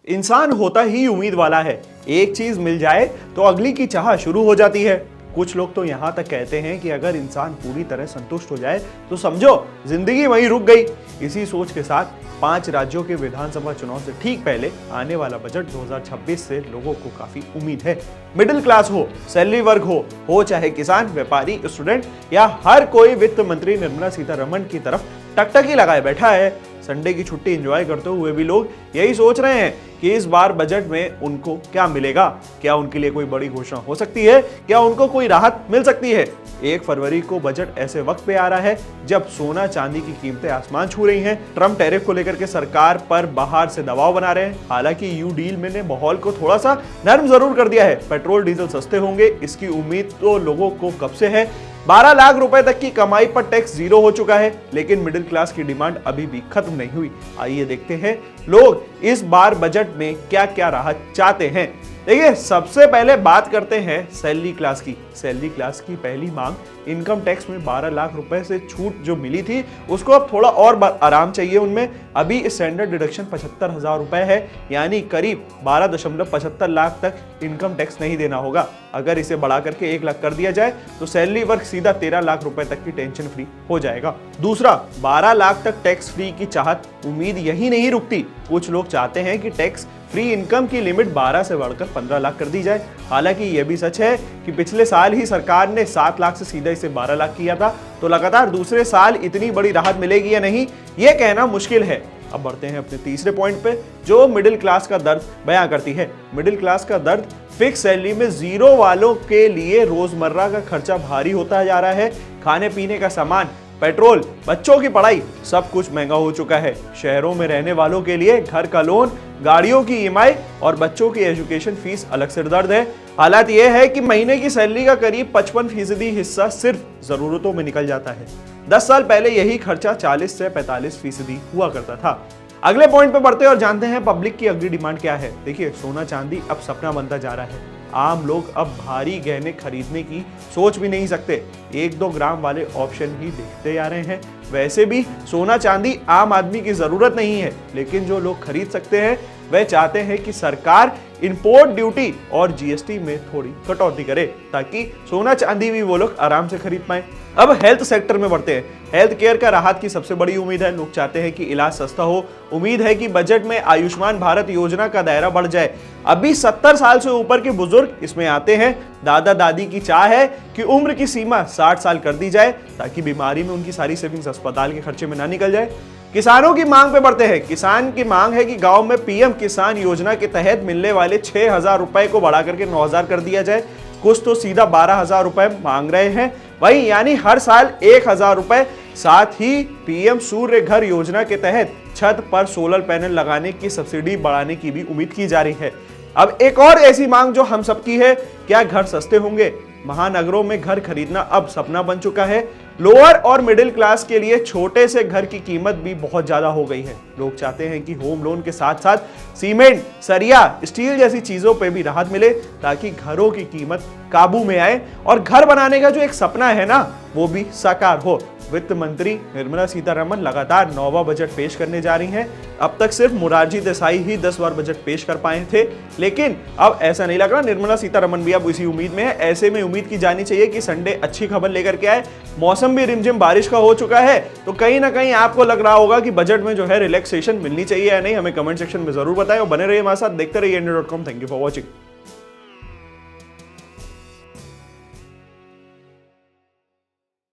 इंसान होता ही उम्मीद वाला है, एक चीज मिल जाए तो अगली की चाह शुरू हो जाती है। कुछ लोग तो यहां तक कहते हैं कि अगर इंसान पूरी तरह संतुष्ट हो जाए तो समझो जिंदगी वहीं रुक गई। इसी सोच के साथ 5 राज्यों के विधानसभा चुनाव से ठीक पहले आने वाला बजट 2026 से लोगों को काफी उम्मीद है। मिडिल क्लास हो, सैलरी वर्ग हो चाहे किसान, व्यापारी, स्टूडेंट या हर कोई वित्त मंत्री निर्मला सीतारमण की तरफ टकटकी लगाए बैठा है। संडे की छुट्टी एंजॉय करते हुए भी लोग यही सोच रहे हैं कि इस बार बजट में उनको क्या मिलेगा, क्या उनके लिए कोई बड़ी घोषणा हो सकती है, क्या उनको कोई राहत मिल सकती है। 1 फरवरी को बजट ऐसे वक्त पे आ रहा है जब सोना चांदी की कीमतें आसमान छू रही हैं। ट्रम्प टैरिफ को लेकर के सरकार पर बाहर से दबाव बना रहे हैं। हालांकि यू डील में ने माहौल को थोड़ा सा नरम जरूर कर दिया है। पेट्रोल डीजल सस्ते होंगे, इसकी उम्मीद तो लोगों को कब से है। 12 लाख रुपए तक की कमाई पर टैक्स 0 हो चुका है, लेकिन मिडिल क्लास की डिमांड अभी भी खत्म नहीं हुई। आइए देखते हैं लोग इस बार बजट में क्या क्या राहत चाहते हैं। देखिए, सबसे पहले बात करते हैं सैलरी क्लास की। सैलरी क्लास की पहली मांग इनकम टैक्स में 12 लाख रुपए से छूट जो मिली थी उसको अब थोड़ा और आराम चाहिए उनमें। अभी स्टैंडर्ड डिडक्शन 75,000 रुपए है, यानी करीब 12.75 लाख तक इनकम टैक्स नहीं देना होगा। अगर इसे बढ़ा करके 1 लाख कर दिया जाए तो सैलरी वर्ग सीधा 13 लाख रुपए तक की टेंशन फ्री हो जाएगा। दूसरा, 12 लाख तक टैक्स फ्री की चाहत उम्मीद यही नहीं रुकती। कुछ लोग चाहते हैं कि टैक्स फ्री इनकम की लिमिट 12 से बढ़कर 15 लाख कर दी जाए। हालांकि यह भी सच है कि पिछले साल ही सरकार ने 7 लाख से सीधा इसे 12 लाख किया था, तो लगातार दूसरे साल इतनी बड़ी राहत मिलेगी या नहीं, यह कहना मुश्किल है। अब बढ़ते हैं अपने तीसरे पॉइंट पे, जो मिडिल क्लास का दर्द बयां करती है। मिडिल क्लास का दर्द फिक्स सैलरी में 0 वालों के लिए रोजमर्रा का खर्चा भारी होता जा रहा है। खाने पीने का सामान, पेट्रोल, बच्चों की पढ़ाई, सब कुछ महंगा हो चुका है। शहरों में रहने वालों के लिए घर का लोन, गाड़ियों की ईएमआई और बच्चों की एजुकेशन फीस अलग सिर दर्द है। हालात यह है कि महीने की सैलरी का करीब 55% हिस्सा सिर्फ जरूरतों में निकल जाता है। 10 साल पहले यही खर्चा 40 से 45% हुआ करता था। अगले पॉइंट पे बढ़ते हैं और जानते हैं पब्लिक की अगली डिमांड क्या है। देखिए, सोना चांदी अब सपना बनता जा रहा है। आम लोग अब भारी गहने खरीदने की सोच भी नहीं सकते, 1-2 ग्राम वाले ऑप्शन ही देखते जा रहे हैं। वैसे भी सोना चांदी आम आदमी की जरूरत नहीं है, लेकिन जो लोग खरीद सकते हैं वह चाहते हैं कि सरकार इंपोर्ट ड्यूटी और जीएसटी में थोड़ी कटौती करे, ताकि सोना चांदी भी वो लोग आराम से खरीद पाए। अब हेल्थ सेक्टर में बढ़ते हैं। हेल्थ केयर का राहत की सबसे बड़ी उम्मीद है। लोग चाहते हैं कि इलाज सस्ता हो। उम्मीद है कि बजट में आयुष्मान भारत योजना का दायरा बढ़ जाए। अभी 70 साल से ऊपर के बुजुर्ग इसमें आते हैं। दादा दादी की चाह है कि उम्र की सीमा 60 साल कर दी जाए, ताकि बीमारी में उनकी सारी सेविंग्स अस्पताल के खर्चे में ना निकल जाए। किसानों की मांग पे बढ़ते हैं। किसान की मांग है कि गांव में पीएम किसान योजना के तहत मिलने वाले 6,000 रुपए को बढ़ा करके 9,000 कर दिया जाए। कुछ तो सीधा 12,000 रुपए मांग रहे हैं, वही यानी हर साल 1,000 रुपए। साथ ही पीएम सूर्य घर योजना के तहत छत पर सोलर पैनल लगाने की सब्सिडी बढ़ाने की भी उम्मीद की जा रही है। अब एक और ऐसी मांग जो हम सबकी है, क्या घर सस्ते होंगे? महानगरों में घर खरीदना अब सपना बन चुका है। लोअर और मिडिल क्लास के लिए छोटे से घर की कीमत भी बहुत ज्यादा हो गई है। लोग चाहते हैं कि होम लोन के साथ साथ सीमेंट, सरिया, स्टील जैसी चीजों पे भी राहत मिले, ताकि घरों की कीमत काबू में आए और घर बनाने का जो एक सपना है ना, वो भी साकार हो। वित्त मंत्री निर्मला सीतारमण लगातार 9वां बजट पेश करने जा रही हैं। अब तक सिर्फ मोरारजी देसाई ही 10 बार बजट पेश कर पाए थे, लेकिन अब ऐसा नहीं लग रहा। निर्मला सीतारमण भी अब इसी उम्मीद में है। ऐसे में उम्मीद की जानी चाहिए कि संडे अच्छी खबर लेकर के आए। मौसम भी रिमझिम बारिश का हो चुका है, तो कहीं ना कहीं आपको लग रहा होगा कि बजट में जो है रिलैक्सेशन मिलनी चाहिए या नहीं। हमें कमेंट सेक्शन में जरूर बताएं और बने रहिए हमारे साथ, देखते रहिए India.com। Thank you for watching.